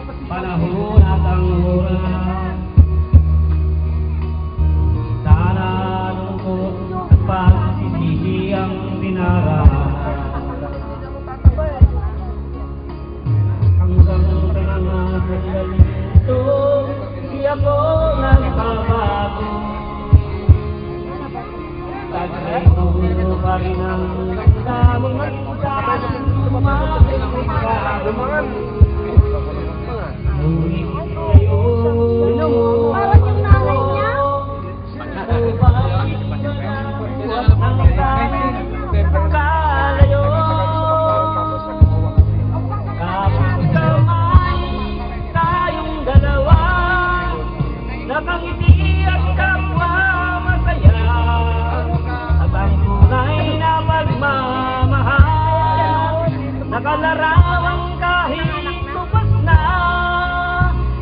panahon at ang oras. Sana lungkot at pagsisisi ang dinaranas. Hanggang pinangasalan ito, di ako nagbabago. Taglay ko pa rin ang damang magsasabi lumakas. Ngunit sa'yo, Parang yung nanay niya. ikaw ba'y iwanan ang daming kalayo? Kapag kamay tayong dalawa, nakangiti at kapwa masaya, at ang tunay na pagmamahal, nakalarawang kahit tupas na,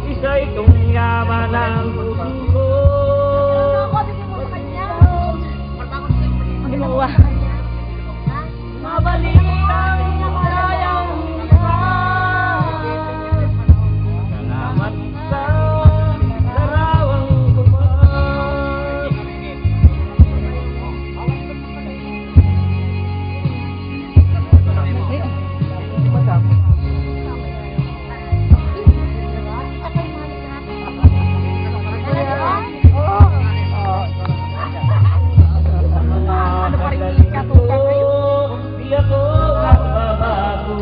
isa itong yaman ng puso ko. Mabalik ang sayang buwan. Salamat sa larawang buwan. Ano pa rin yung katutan kayo? Di ako magbabago.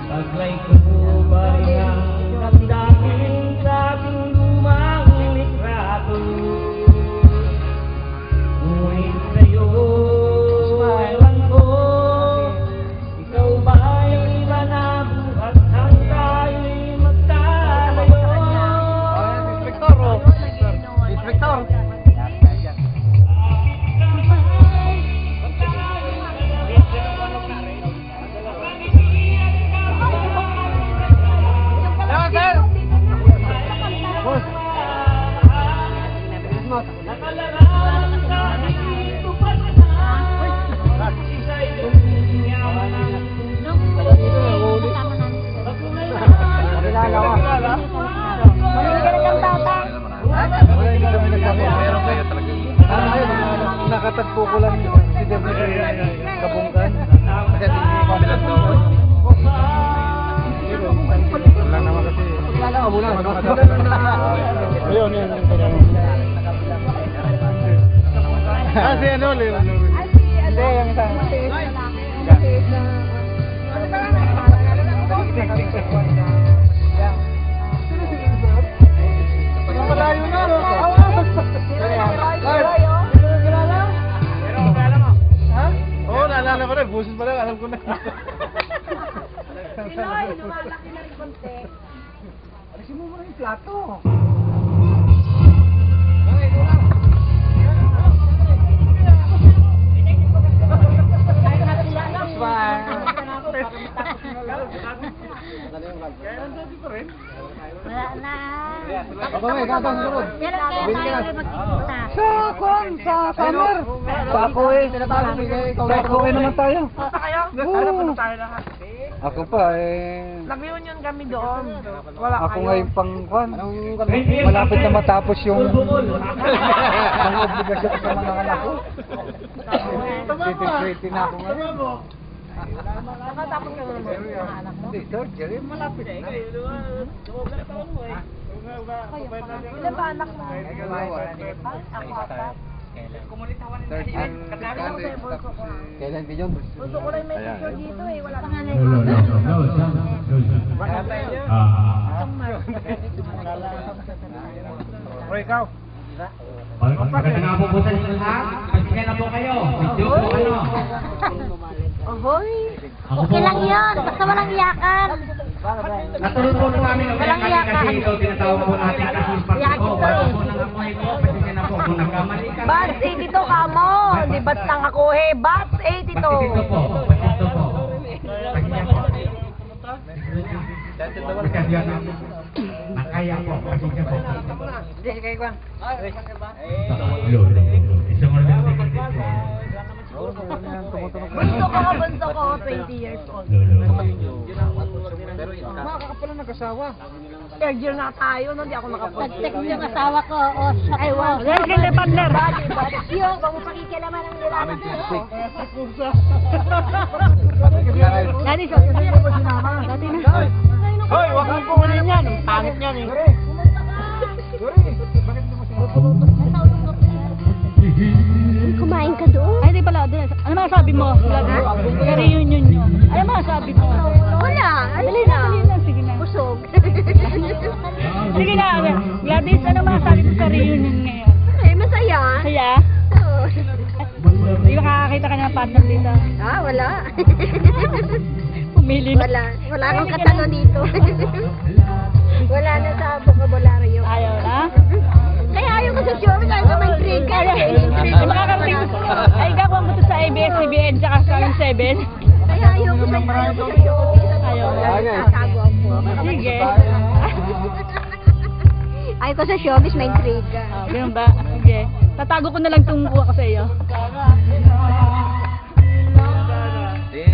Taglay ko pa rin ang damdamin sa ating lumang litrato. Ngunit sa'yo, ewan ko, ikaw ba'y iba na buhat ang tayo'y magtalayo? Inspektor! Nakatagpo ko lang si Debra Kabungkan. Kasi pamilas daw. Wala naman kasi. Wala ka muna. Ayun, yun. Si ano, Leo? Hindi, yung isang. Malayo na, no? Oo, naalala ko na. Buses pa lang, alam ko na. Pinoy, lumalaki na rin konti. Alisin mo muna yung plato. Wala na. Babay, gagawin sa loob. Kailan kaya tayo magkikita? Sa summer. Sa ako eh. Sa ako eh naman tayo. Kayo? Oo. Ano punta tayo lahat? Ako pa eh. Nag-reunion kami doon. Wala Ako kayo. ngayon pang kwan. Malapit na matapos yung mga obligasyon sa mga anak ko. 2020 na ako ngayon. Nakatapos ka naman mga anak mo. Hindi, third year, eh, malapit na. Ilan ba anak mo? Third year, kailan din yun? Gusto ko rin may picture dito eh. Wala nang No, no, no, no, O ikaw? Maganda nga po po sa inyo lahat. Pagkikita na po kayo. Video po ano. Ahoy! Okay lang yun. Basta walang iyakan. Natulog po namin ang Walang kanya iyakan. kasi ito tinatawag po natin kasi Iyakin ko. to Wala eh. po nang amoy ko. Pagkikita na po. Kung nagkamali ka. Bats 82 ka mo. Di ba't nang ako eh? Bats 82. Pagkikita po. Pagkikita po. Pagkikita po. Pagkikita po. Nakaya po. Pagkikita po. Hindi, kay Kwan. Lolo. Isang oras na Bunso ko, 20 years old. Lolo. asawa. Third year na tayo, no? Di ako nakapunta. Nag-text yung asawa ko, o shot ko. Yes, hindi, partner. Yung, kung pakikilaman ang nilaman ko. Dati, sa dati na. Hoy, wag mong puhunin yan. Ang pangit yan eh. Kumain ka doon? Ay, di pala. Ano masasabi mo? Sa reunion nyo. Ano masasabi mo? Wala, Dali lang. Sige na. busog. Sige na. Gladys, ano masasabi mo sa reunion ngayon? Ay, masaya. Kaya? Oo. Hindi ba kakakita ka ng partner dito? Ah, wala. Pumili na. Wala. Wala akong katanong dito. Wala na sa vocabulary. Ayaw na? Kaya ayaw ko sa show, kaya ko may trigger. Ay, makakarating mo. Ay, gagawin mo to sa ABS-CBN tsaka sa 7. Kaya ayaw ko sa show. Ayaw na. Tatago ako. Sige. Ayaw ko sa showbiz, may trigger. Oh, ganun ba? Sige. Tatago ko na lang itong kuha ko sa iyo.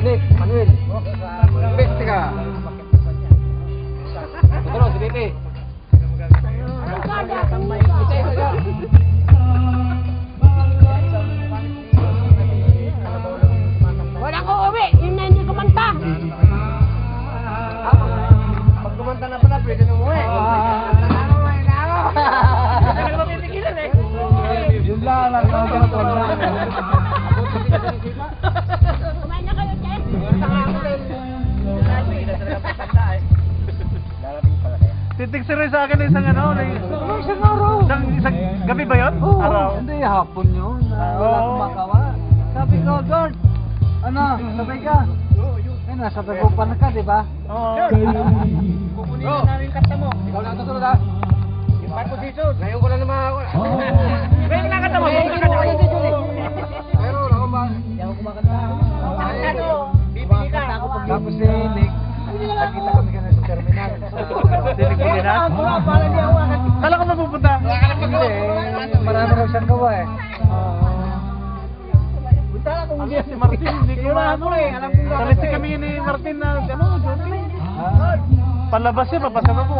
Nick, Manuel. Beste ka. Tulong, si Bibi. Wala ko uwi, yun na hindi kumanta. Pag kumanta na pala, pwede na umuwi. Yun lang lang. Kumain na kayo, Chen? Titik rin sa akin isang ano, Isang araw. isang gabi ba yun? Oo, Araw. hindi hapon yun. Wala Oo. kumakawa. Sabi ko, Lord, ano, sabay ka? Ayun, nasa Dagupan ka, di ba? Oo. Kukunin na namin kata mo. Ikaw lang tutulog ha? Yung 5 positions. Ngayon ko lang naman ako. May nakakata mo, may nakakata mo. Pero wala ko ba? Hindi ako kumakanta. Bibili ka. Tapos si Nick, nakita kami ka na sa terminal. Bibili na? Kala ko mapupunta. Hindi, marami raw siyang gawa eh. Ang si Martin, hindi ko na ano eh. Salisi kami ni Martin na, ano, joking. Ah. Palabas siya, papasama ko.